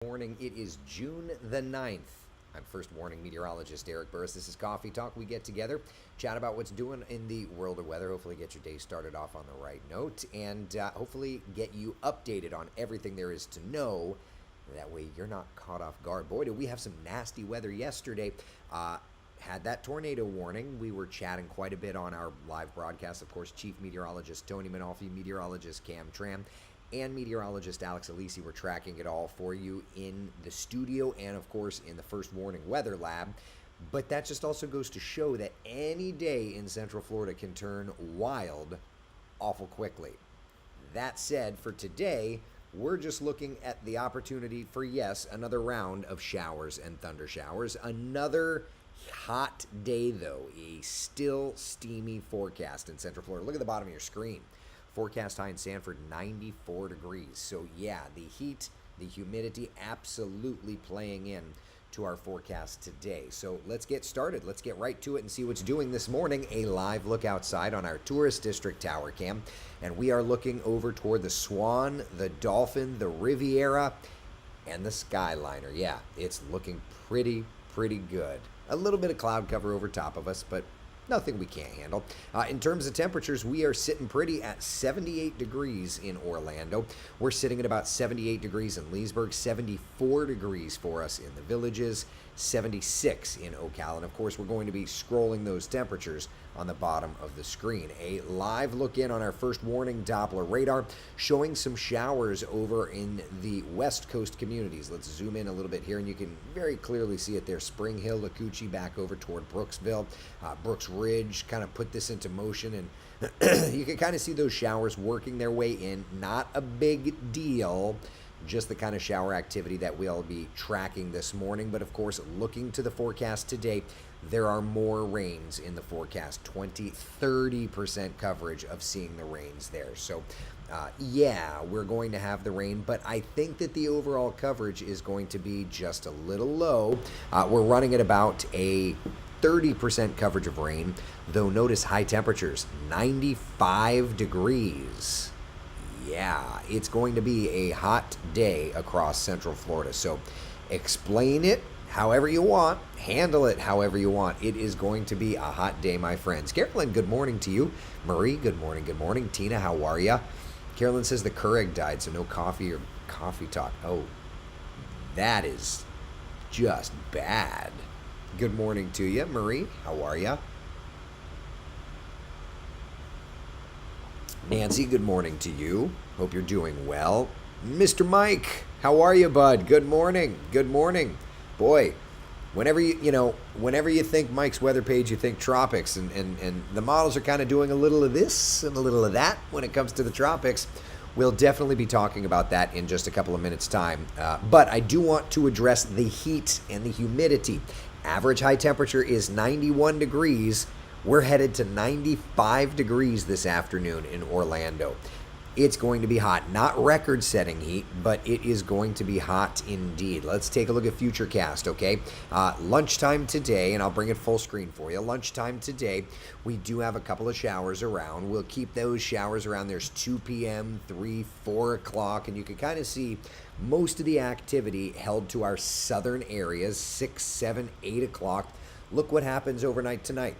Morning. It is June the 9th. I'm first warning meteorologist Eric Burris. This is Coffee Talk. We get together, chat about what's doing in the world of weather, hopefully get your day started off on the right note, and hopefully get you updated on everything there is to know. That way you're not caught off guard. Boy, did we have some nasty weather yesterday. Had that tornado warning. We were chatting quite a bit on our live broadcast. Of course, Chief Meteorologist Tony Manolfi, Meteorologist Cam Tram, and meteorologist Alex Alisi were tracking it all for you in the studio and, of course, in the first warning weather lab. But that just also goes to show that any day in Central Florida can turn wild awful quickly. That said, for today, we're just looking at the opportunity for, yes, another round of showers and thunder showers. Another hot day, though. A still steamy forecast in Central Florida. Look at the bottom of your screen. Forecast high in Sanford, 94 degrees. So yeah, the heat, the humidity absolutely playing in to our forecast today. So let's get started. Let's get right to it and see what's doing this morning. A live look outside on our tourist district tower cam. And we are looking over toward the Swan, the Dolphin, the Riviera, and the Skyliner. Yeah, it's looking pretty good. A little bit of cloud cover over top of us, but nothing we can't handle. In terms of temperatures, we are sitting pretty at 78 degrees in Orlando. We're sitting at about 78 degrees in Leesburg, 74 degrees for us in the Villages, 76 in Ocala. And of course, we're going to be scrolling those temperatures on the bottom of the screen. A live look in on our first warning Doppler radar, showing some showers over in the West Coast communities. Let's zoom in a little bit here, and you can very clearly see it there. Spring Hill, Lacucci, back over toward Brooksville, Brooks Ridge kind of put this into motion, and you can kind of see those showers working their way in. Not a big deal, just the kind of shower activity that we'll be tracking this morning. But of course, looking to the forecast today, there are more rains in the forecast, 20-30% coverage of seeing the rains there. So yeah, we're going to have the rain, but I think that the overall coverage is going to be just a little low. We're running at about a 30% coverage of rain, though notice high temperatures, 95 degrees. Yeah, it's going to be a hot day across Central Florida. So explain it however you want, handle it however you want. It is going to be a hot day, my friends. Carolyn, good morning to you. Marie, good morning, good morning. Tina, how are ya? Carolyn says the Keurig died, so no coffee or coffee talk. Oh, that is just bad. Good morning to you, Marie. How are ya? Nancy, good morning to you. Hope you're doing well. Mr. Mike, how are you, bud? Good morning. Good morning. Boy, whenever you think Mike's weather page, you think tropics, and the models are kind of doing a little of this and a little of that when it comes to the tropics. We'll definitely be talking about that in just a couple of minutes' time. But I do want to address the heat and the humidity. Average high temperature is 91 degrees. We're headed to 95 degrees this afternoon in Orlando. It's going to be hot. Not record-setting heat, but it is going to be hot indeed. Let's take a look at Futurecast, okay? Lunchtime today, and I'll bring it full screen for you. Lunchtime today, we do have a couple of showers around. We'll keep those showers around. There's 2 p.m., 3, 4 o'clock, and you can kind of see most of the activity held to our southern areas, 6, 7, 8 o'clock. Look what happens overnight tonight.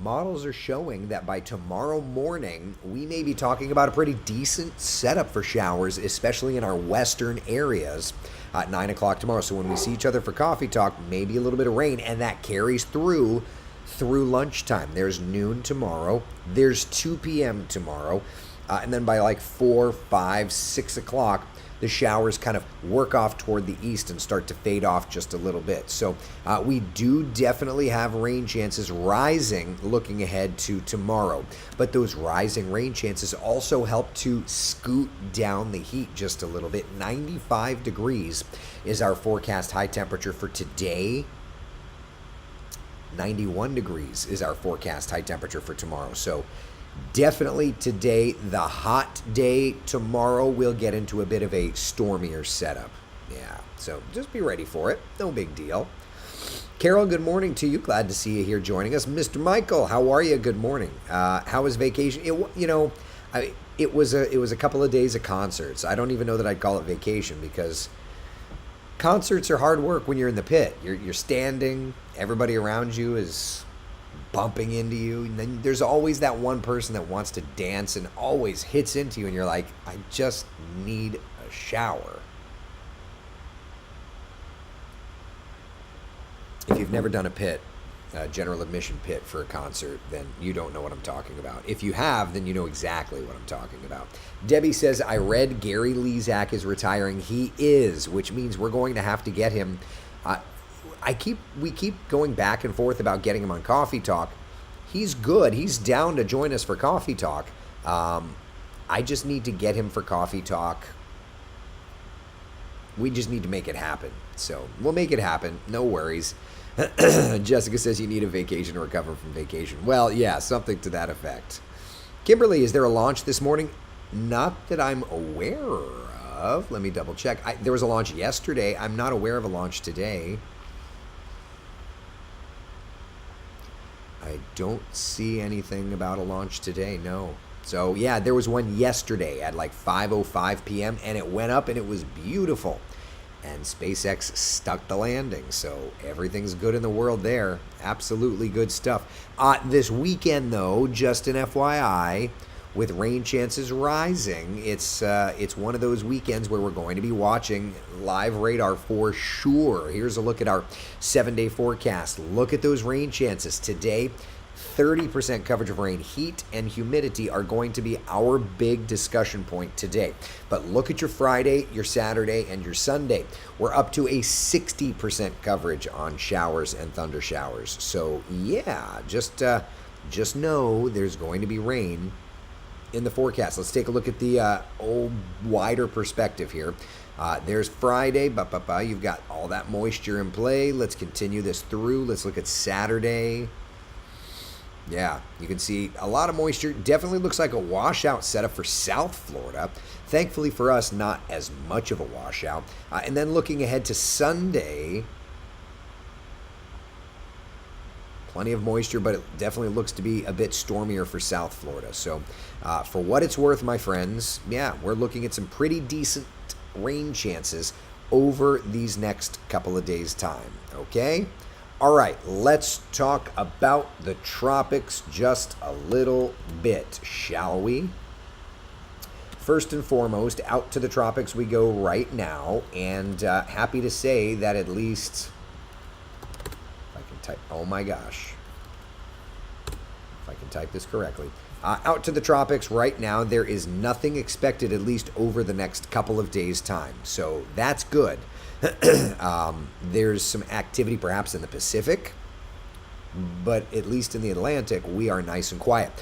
Models are showing that by tomorrow morning, we may be talking about a pretty decent setup for showers, especially in our western areas at 9 o'clock tomorrow. So when we see each other for coffee talk, maybe a little bit of rain, and that carries through lunchtime. There's noon tomorrow. There's 2 p.m. tomorrow. And then by like 4, 5, 6 o'clock, the showers kind of work off toward the east and start to fade off just a little bit. So we do definitely have rain chances rising looking ahead to tomorrow. But those rising rain chances also help to scoot down the heat just a little bit. 95 degrees is our forecast high temperature for today. 91 degrees is our forecast high temperature for tomorrow. So definitely today, the hot day. Tomorrow, we'll get into a bit of a stormier setup. Yeah, so just be ready for it. No big deal. Carol, good morning to you. Glad to see you here joining us. Mr. Michael, how are you? Good morning. How was vacation? It was a couple of days of concerts. I don't even know that I'd call it vacation because Concerts are hard work when you're in the pit. You're standing, everybody around you is bumping into you, and then there's always that one person that wants to dance and always hits into you, and you're like, I just need a shower. If you've never done a pit, a general admission pit for a concert, then you don't know what I'm talking about. If you have, then you know exactly what I'm talking about. Debbie says, I read Gary Lee Zack is retiring. He is, which means we're going to have to get him. We keep going back and forth about getting him on Coffee Talk. He's good. He's down to join us for Coffee Talk. I just need to get him for Coffee Talk. We just need to make it happen. So we'll make it happen. No worries. Jessica says you need a vacation to recover from vacation. Well, yeah, something to that effect. Kimberly, is there a launch this morning? Not that I'm aware of. Let me double check. There was a launch yesterday. I'm not aware of a launch today. I don't see anything about a launch today, no. So, yeah, there was one yesterday at like 5:05 p.m. and it went up and it was beautiful. And SpaceX stuck the landing, so everything's good in the world there. Absolutely good stuff. This weekend, though, just an FYI, with rain chances rising, it's one of those weekends where we're going to be watching live radar for sure. Here's a look at our 7-day forecast. Look at those rain chances. Today, 30% coverage of rain. Heat and humidity are going to be our big discussion point today. But look at your Friday, your Saturday, and your Sunday. We're up to a 60% coverage on showers and thunder showers. So yeah, just know there's going to be rain in the forecast. Let's take a look at the wider perspective here. There's Friday, you've got all that moisture in play. Let's continue this through. Let's look at Saturday. Yeah, you can see a lot of moisture. Definitely looks like a washout setup for South Florida. Thankfully for us, not as much of a washout. And then looking ahead to Sunday, plenty of moisture, but it definitely looks to be a bit stormier for South Florida. So for what it's worth, my friends, yeah, we're looking at some pretty decent rain chances over these next couple of days' time, okay? All right, let's talk about the tropics just a little bit, shall we? First and foremost, out to the tropics we go right now, and happy to say that at least, if I can type, oh my gosh, if I can type this correctly, out to the tropics right now, there is nothing expected at least over the next couple of days' time, so that's good. There's some activity perhaps in the Pacific, but at least in the Atlantic, we are nice and quiet.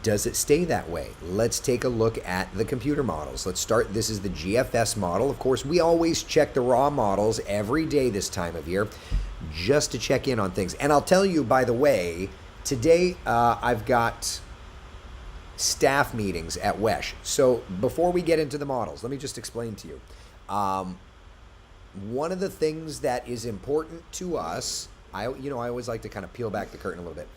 Does it stay that way? Let's take a look at the computer models. Let's start. This is the GFS model. Of course, we always check the raw models every day this time of year just to check in on things. And I'll tell you, by the way, today I've got staff meetings at WESH. So before we get into the models, let me just explain to you. One of the things that is important to us, I always like to kind of peel back the curtain a little bit.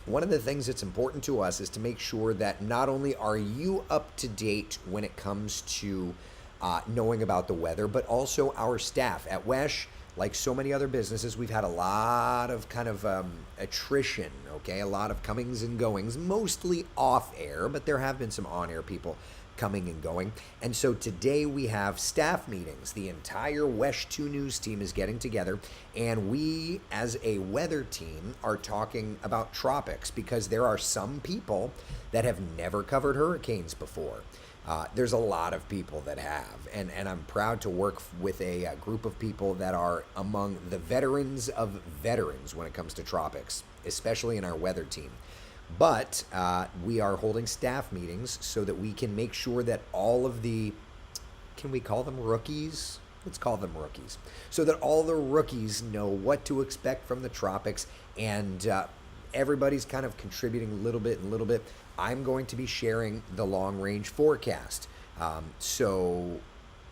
One of the things that's important to us is to make sure that not only are you up to date when it comes to knowing about the weather, but also our staff at WESH. Like so many other businesses, we've had a lot of kind of attrition, okay? A lot of comings and goings, mostly off air, but there have been some on air people coming and going. And so today we have staff meetings. The entire WESH 2 News team is getting together, and we as a weather team are talking about tropics because there are some people that have never covered hurricanes before. There's a lot of people that have, and I'm proud to work with a group of people that are among the veterans of veterans when it comes to tropics, especially in our weather team. But we are holding staff meetings so that we can make sure that all of the, can we call them rookies? Let's call them rookies. So that all the rookies know what to expect from the tropics, and everybody's kind of contributing a little bit. I'm going to be sharing the long-range forecast. So,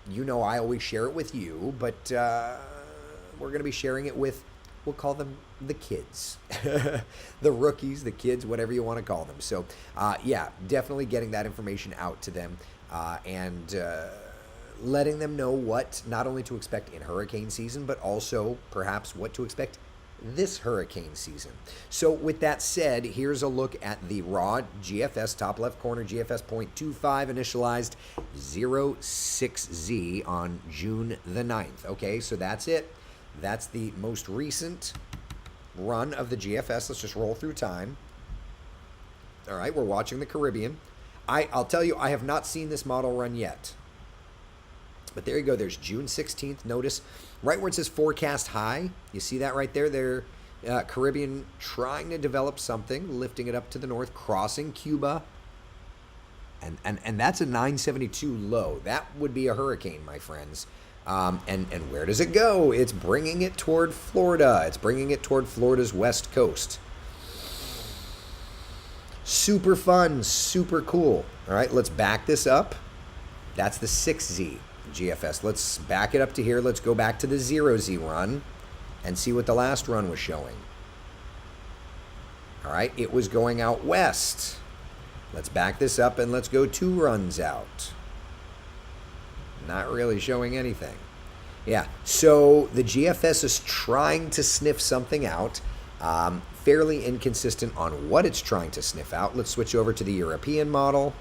I always share it with you, but we're going to be sharing it with, we'll call them the kids, the rookies, the kids, whatever you want to call them. So, yeah, definitely getting that information out to them. And letting them know what not only to expect in hurricane season, but also perhaps what to expect this hurricane season. So with that said, here's a look at the raw GFS top left corner, GFS 0.25 initialized 06Z on June the 9th. Okay, so that's it. That's the most recent run of the GFS. Let's just roll through time. All right, we're watching the Caribbean. I'll tell you, I have not seen this model run yet. But there you go. There's June 16th. Notice right where it says forecast high. You see that right there? They're Caribbean trying to develop something, lifting it up to the north, crossing Cuba. And that's a 972 low. That would be a hurricane, my friends. And where does it go? It's bringing it toward Florida. It's bringing it toward Florida's west coast. Super fun, super cool. All right, let's back this up. That's the 6Z GFS. Let's back it up to here. Let's go back to the 0Z run and see what the last run was showing. All right, it was going out west. Let's back this up and let's go 2 runs out. Not really showing anything. Yeah, so the GFS is trying to sniff something out. Fairly inconsistent on what it's trying to sniff out. Let's switch over to the European model.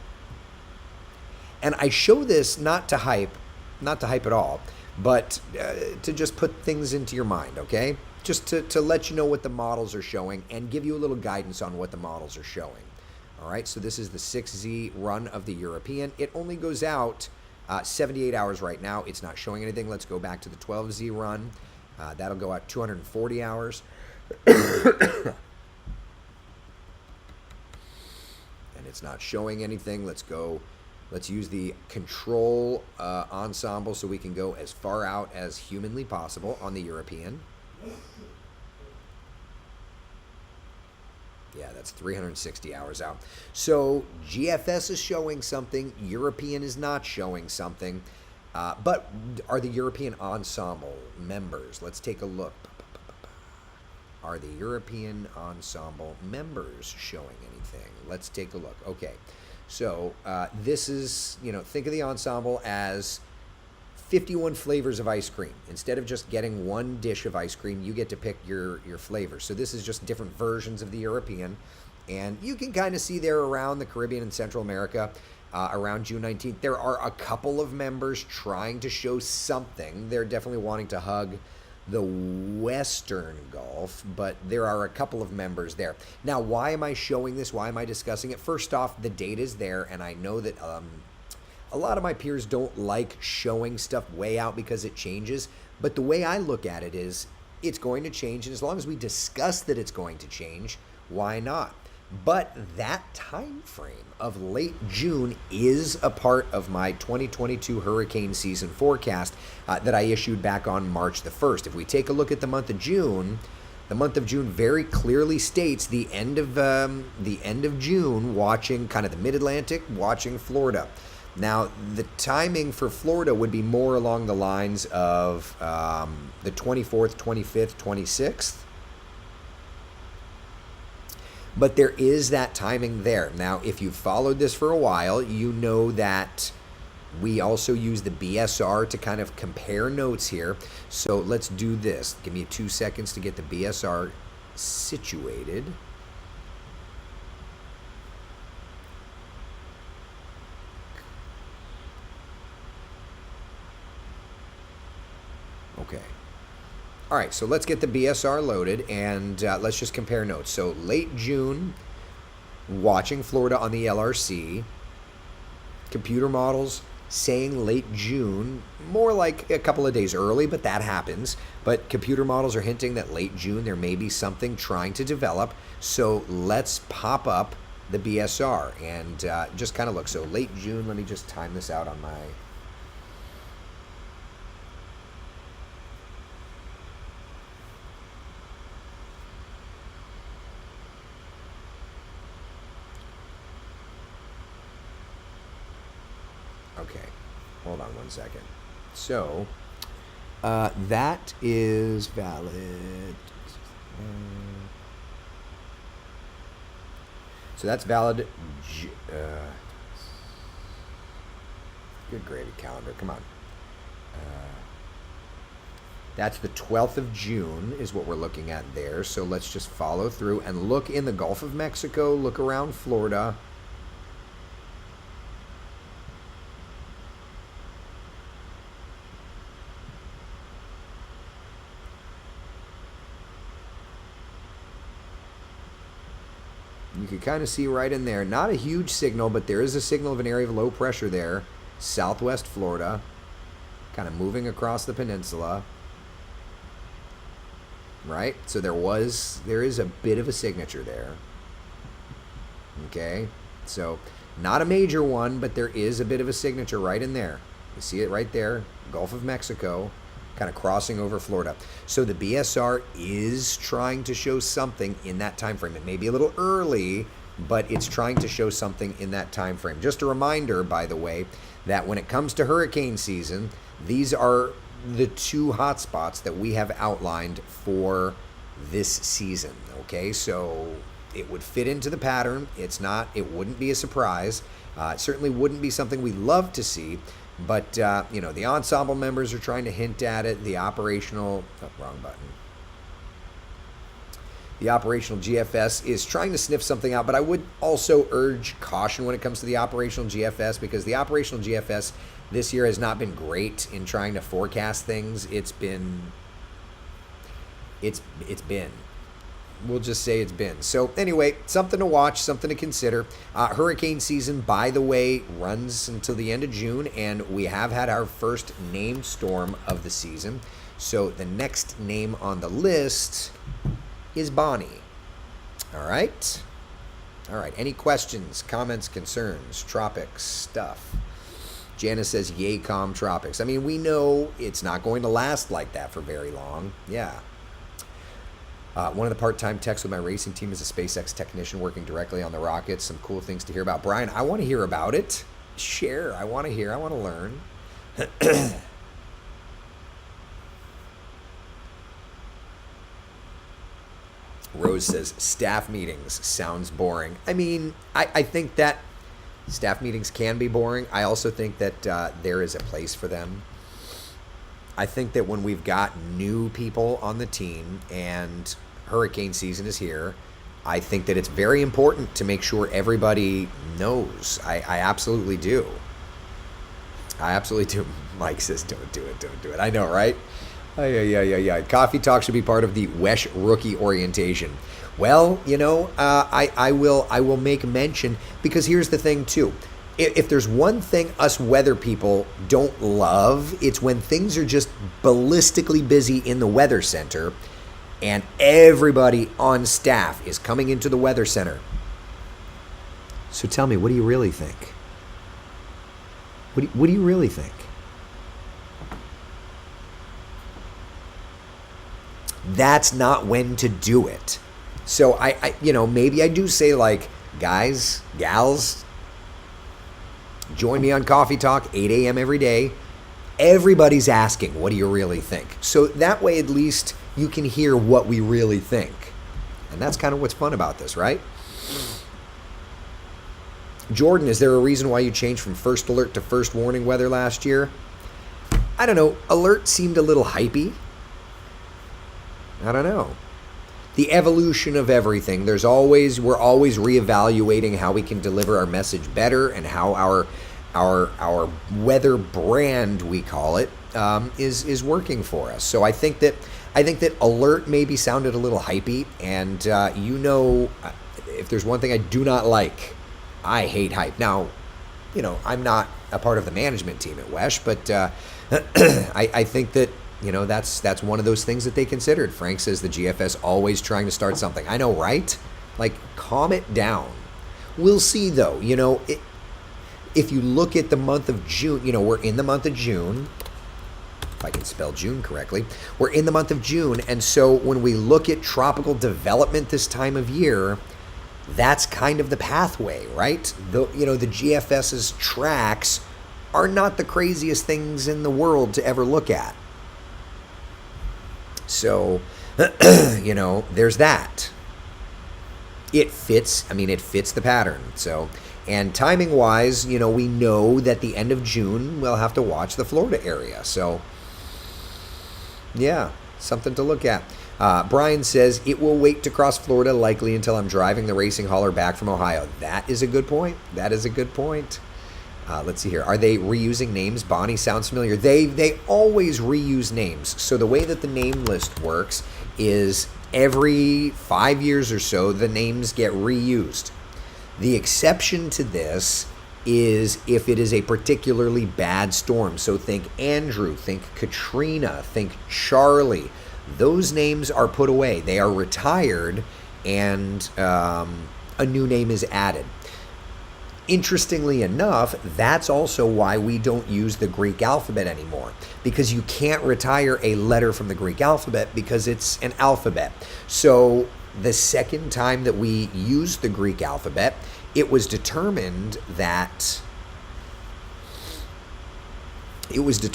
And I show this not to hype at all, but to just put things into your mind, okay? Just to let you know what the models are showing and give you a little guidance on what the models are showing. All right, so this is the 6Z run of the European. It only goes out 78 hours right now. It's not showing anything. Let's go back to the 12Z run. That'll go out 240 hours. And it's not showing anything. Let's use the control ensemble so we can go as far out as humanly possible on the European. Yeah, that's 360 hours out. So GFS is showing something, European is not showing something. But are the European ensemble members? Let's take a look. Are the European ensemble members showing anything? Let's take a look. Okay, so this is, think of the ensemble as 51 flavors of ice cream. Instead of just getting one dish of ice cream, you get to pick your flavors. So this is just different versions of the European. And you can kind of see there around the Caribbean and Central America, around June 19th, there are a couple of members trying to show something. They're definitely wanting to hug the Western Gulf, but there are a couple of members there. Now, why am I showing this? Why am I discussing it? First off, the data is there, and I know that a lot of my peers don't like showing stuff way out because it changes, but the way I look at it is it's going to change, and as long as we discuss that it's going to change, why not? But that time frame of late June is a part of my 2022 hurricane season forecast that I issued back on March the 1st. If we take a look at the month of June very clearly states the end of June, watching kind of the mid-Atlantic, watching Florida. Now, the timing for Florida would be more along the lines of the 24th, 25th, 26th. But there is that timing there. Now, if you've followed this for a while, you know that we also use the BSR to kind of compare notes here. So let's do this. Give me 2 seconds to get the BSR situated. Okay. All right, so let's get the BSR loaded, and let's just compare notes. So late June, watching Florida on the LRC. Computer models saying late June, more like a couple of days early, but that happens. But computer models are hinting that late June there may be something trying to develop. So let's pop up the BSR and just kind of look. So late June, let me just time this out on my... Okay, hold on 1 second. So, that is valid. So that's valid. Good gravy calendar, come on. That's the 12th of June is what we're looking at there. So let's just follow through and look in the Gulf of Mexico, look around Florida. You can kind of see right in there. Not a huge signal, but there is a signal of an area of low pressure there. Southwest Florida. Kind of moving across the peninsula. Right? So there is a bit of a signature there. Okay? So, not a major one, but there is a bit of a signature right in there. You see it right there. Gulf of Mexico. Kind of crossing over Florida. So the BSR is trying to show something in that time frame. It may be a little early, but it's trying to show something in that time frame. Just a reminder, by the way, that when it comes to hurricane season, these are the two hot spots that we have outlined for this season. Okay, so it would fit into the pattern. It wouldn't be a surprise. It certainly wouldn't be something we love to see. But, the ensemble members are trying to hint at it. The operational GFS is trying to sniff something out. But I would also urge caution when it comes to the operational GFS, because the operational GFS this year has not been great in trying to forecast things. We'll just say it's been. So anyway, something to watch, something to consider. Hurricane season, by the way, runs until the end of June, and we have had our first named storm of the season. So the next name on the list is Bonnie. All right? All right. Any questions, comments, concerns, Tropics stuff? Janice says, yay, calm Tropics. I mean, we know it's not going to last like that for very long. Yeah. One of the part-time techs with my racing team is a SpaceX technician working directly on the rockets. Some cool things to hear about. Brian, I want to hear about it. Share. I want to hear. I want to learn. Rose says, staff meetings sounds boring. I mean, I think that staff meetings can be boring. I also think that there is a place for them. I think that when we've got new people on the team and hurricane season is here, I think that it's very important to make sure everybody knows. I absolutely do. I absolutely do. Mike says, don't do it. I know, right? Yeah. Coffee Talk should be part of the WESH rookie orientation. Well, I will make mention, because here's the thing, too. If there's one thing us weather people don't love, it's when things are just ballistically busy in the weather center and everybody on staff is coming into the weather center. So tell me, what do you really think? What do you really think? That's not when to do it. So I maybe I do say, like, guys, gals, join me on Coffee Talk, 8 a.m. every day. Everybody's asking, what do you really think? So that way, at least, you can hear what we really think. And that's kind of what's fun about this, right? Jordan, is there a reason why you changed from first alert to first warning weather last year? I don't know. Alert seemed a little hypey. I don't know. The evolution of everything. We're always reevaluating how we can deliver our message better, and how our weather brand, we call it, is working for us. So I think that alert maybe sounded a little hypey, and if there's one thing I do not like, I hate hype. Now, I'm not a part of the management team at WESH, but I think that that's one of those things that they considered. Frank says the GFS always trying to start something. I know, right? Like, calm it down. We'll see, though. If you look at the month of June, we're in the month of June. If I can spell June correctly. We're in the month of June, and so when we look at tropical development this time of year, that's kind of the pathway, right? The GFS's tracks are not the craziest things in the world to ever look at. So, there's that. It fits the pattern. So, And timing-wise, we know that the end of June we'll have to watch the Florida area. So, yeah, something to look at. Brian says, it will wait to cross Florida likely until I'm driving the racing hauler back from Ohio. That is a good point. That is a good point. Let's see here. Are they reusing names? Bonnie sounds familiar. They always reuse names. So the way that the name list works is every 5 years or so, the names get reused. The exception to this is if it is a particularly bad storm. So think Andrew, think Katrina, think Charlie. Those names are put away. They are retired, and a new name is added. Interestingly enough, that's also why we don't use the Greek alphabet anymore, because you can't retire a letter from the Greek alphabet because it's an alphabet. So the second time that we used the Greek alphabet, it was determined that it wasn't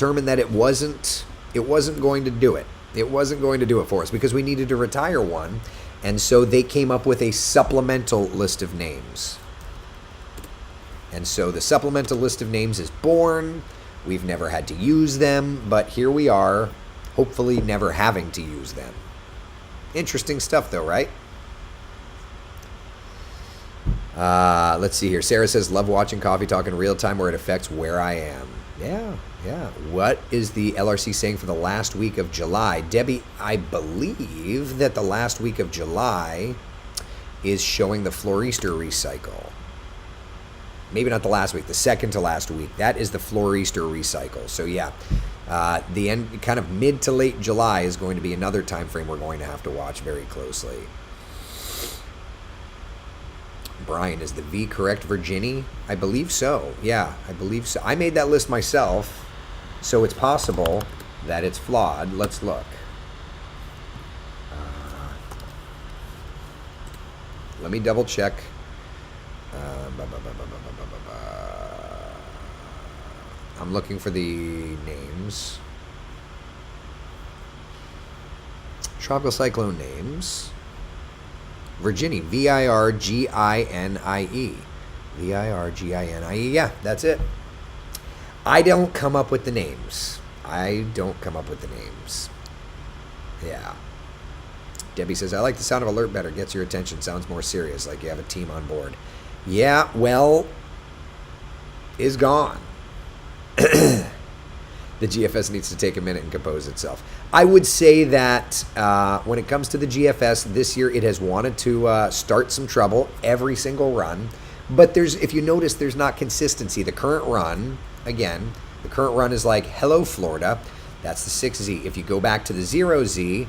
going to do it. It wasn't going to do it for us because we needed to retire one, and so they came up with a supplemental list of names. And so the supplemental list of names is born. We've never had to use them, but here we are, hopefully never having to use them. Interesting stuff though, right? Let's see here. Sarah says, love watching Coffee Talk in real time where it affects where I am. Yeah. What is the LRC saying for the last week of July? Debbie, I believe that the last week of July is showing the Florista recycle. Maybe not the last week, the second to last week. That is the Florista recycle. So yeah, the end, kind of mid to late July is going to be another time frame we're going to have to watch very closely. Brian, is the V correct, Virginia? I believe so. Yeah, I believe so. I made that list myself, so it's possible that it's flawed. Let's look. Let me double check. I'm looking for the names. Tropical cyclone names. Virginie, Virginie. Virginie. Yeah, that's it. I don't come up with the names. Yeah. Debbie says, I like the sound of alert better. Gets your attention. Sounds more serious, like you have a team on board. Yeah, well, is gone. The GFS needs to take a minute and compose itself. I would say that when it comes to the GFS this year, it has wanted to start some trouble every single run. But if you notice, there's not consistency. The current run is like, hello, Florida. That's the 6Z. If you go back to the 0Z,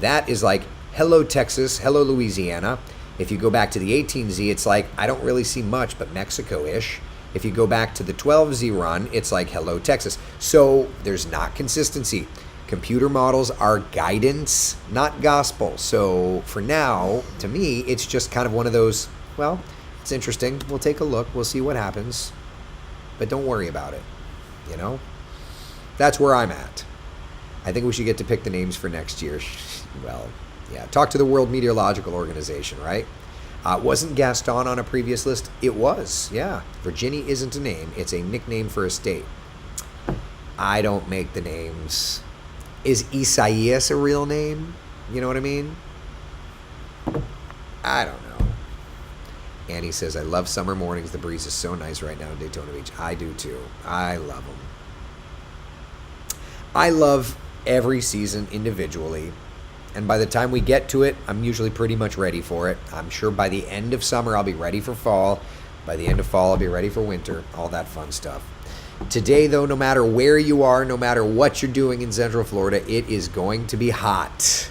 that is like, hello, Texas, hello, Louisiana. If you go back to the 18Z, it's like, I don't really see much, but Mexico-ish. If you go back to the 12Z run, it's like, hello, Texas. So there's not consistency. Computer models are guidance, not gospel. So for now, to me, it's just kind of one of those, well, it's interesting. We'll take a look. We'll see what happens. But don't worry about it. That's where I'm at. I think we should get to pick the names for next year. Well, yeah, talk to the World Meteorological Organization, right? Wasn't Gaston on a previous list? It was, yeah. Virginie isn't a name. It's a nickname for a state. I don't make the names. Is Isaias a real name? You know what I mean? I don't know. Annie says, I love summer mornings. The breeze is so nice right now in Daytona Beach. I do too. I love them. I love every season individually. And by the time we get to it, I'm usually pretty much ready for it. I'm sure by the end of summer, I'll be ready for fall. By the end of fall, I'll be ready for winter. All that fun stuff. Today, though, no matter where you are, no matter what you're doing in Central Florida, it is going to be hot. It's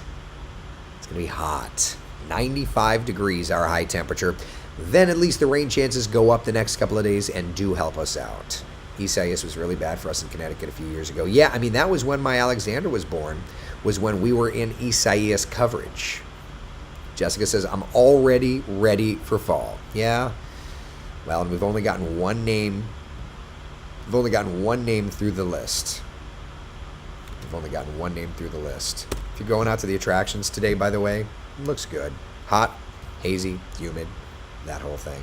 going to be hot. 95 degrees, our high temperature. Then at least the rain chances go up the next couple of days and do help us out. Isaias was really bad for us in Connecticut a few years ago. Yeah, I mean, that was when my Alexander was born, was when we were in Isaias coverage. Jessica says, I'm already ready for fall. Yeah. Well, and we've only gotten one name. We've only gotten one name through the list. If you're going out to the attractions today, by the way, it looks good. Hot, hazy, humid, that whole thing.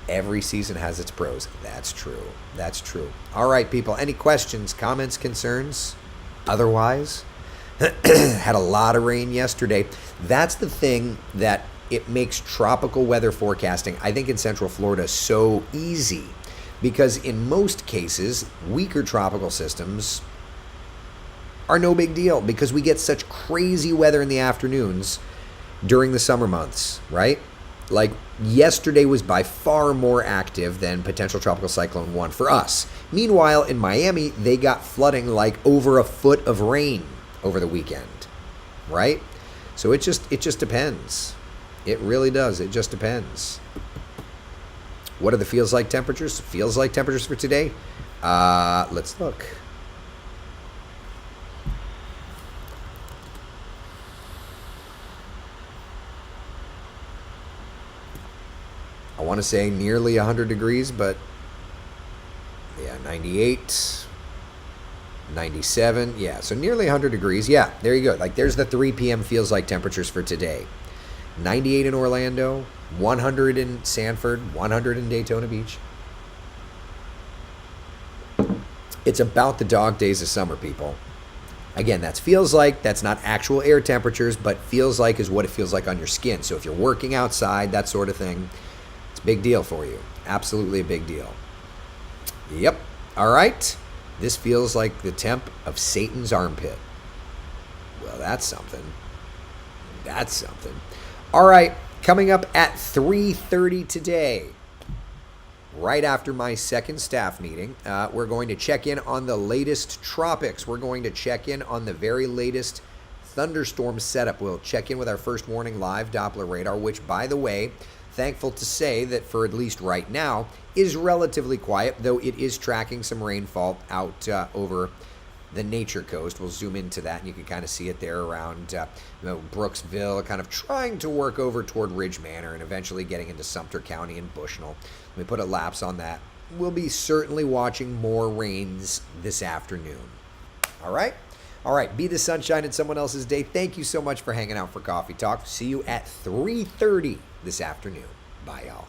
Every season has its pros. That's true. That's true. All right, people. Any questions, comments, concerns? Otherwise, had a lot of rain yesterday. That's the thing that it makes tropical weather forecasting, I think, in Central Florida so easy, because in most cases, weaker tropical systems are no big deal because we get such crazy weather in the afternoons during the summer months, right? Like yesterday was by far more active than potential tropical cyclone 1 for us. Meanwhile, in Miami, they got flooding like over a foot of rain over the weekend, right? So it just depends. It really does. It just depends. What are the feels like temperatures? Feels like temperatures for today? Let's look. I want to say nearly 100 degrees, but yeah, 98, 97. Yeah, so nearly 100 degrees. Yeah, there you go. Like there's the 3 p.m. feels like temperatures for today. 98 in Orlando, 100 in Sanford, 100 in Daytona Beach. It's about the dog days of summer, people. Again, that's feels like. That's not actual air temperatures, but feels like is what it feels like on your skin. So if you're working outside, that sort of thing, it's a big deal for you. Absolutely a big deal. Yep. All right. This feels like the temp of Satan's armpit. Well, that's something. That's something. All right. Coming up at 3:30 today, right after my second staff meeting, we're going to check in on the latest tropics. We're going to check in on the very latest thunderstorm setup. We'll check in with our first warning live Doppler radar, which, by the way, thankful to say that for at least right now, is relatively quiet, though it is tracking some rainfall out over the Nature Coast. We'll zoom into that, and you can kind of see it there around Brooksville, kind of trying to work over toward Ridge Manor and eventually getting into Sumter County and Bushnell. Let me put a lapse on that. We'll be certainly watching more rains this afternoon. All right? All right, be the sunshine in someone else's day. Thank you so much for hanging out for Coffee Talk. See you at 3:30 this afternoon. Bye, y'all.